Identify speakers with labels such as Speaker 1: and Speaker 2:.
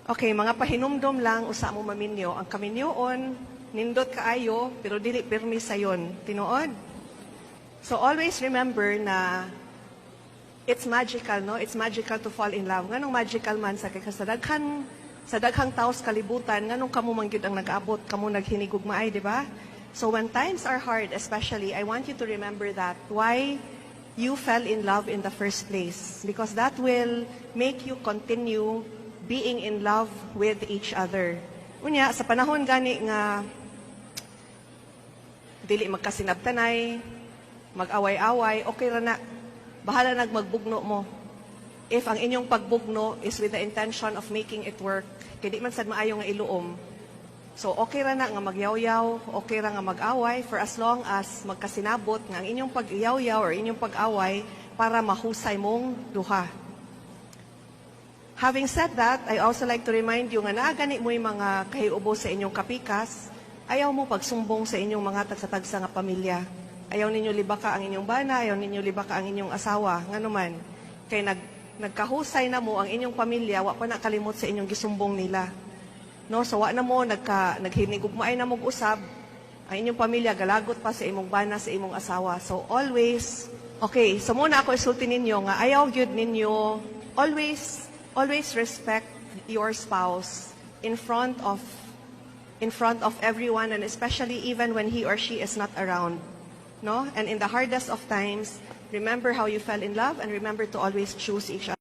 Speaker 1: Okay, mga pahinumdom lang usa mo maminyo. Ang kaminyoon, nindot kaayo, pero dili pirmi sayon. Tinuod? So always remember na it's magical, no? It's magical to fall in love. Nganong magical man sa sa daghang taos kalibutan, nganong kamo man gyud ang nag-abot, kamo naghinigugmaay, di ba? So when times are hard, especially, I want you to remember that why you fell in love in the first place, because that will make you continue being in love with each other. Unya, sa panahon gani nga dili magkasinabtanay, mag-away-away, okay ra na. Bahala nagmagbugno mo. If ang inyong pagbugno is with the intention of making it work, kaya di man sad maayo nga iluom. So okay ra na nga magyaw-yaw, okay ra nga mag-away, for as long as magkasinabot nga ang inyong pag-yaw-yaw or inyong pag-away para mahusay mong duha. Having said that, I also like to remind you nga naagani mo yung mga kahiubo sa inyong kapikas, ayaw mo pagsumbong sa inyong mga tagsa-tagsa nga pamilya. Ayaw ninyo libaka ang inyong bana, ayaw ninyo libaka ang inyong asawa, nga naman. Kaya nagkahusay na mo ang inyong pamilya, wa pa nakalimot sa inyong gisumbong nila. No, so wa na mo naghinigugmaay na mong usab, ang inyong pamilya galagot pa sa imong bana, sa imong asawa. So always, okay, so muna ako isulti ninyo nga ayaw gyud ninyo always respect your spouse in front of everyone, and especially even when he or she is not around. No? And in the hardest of times, remember how you fell in love and remember to always choose each other.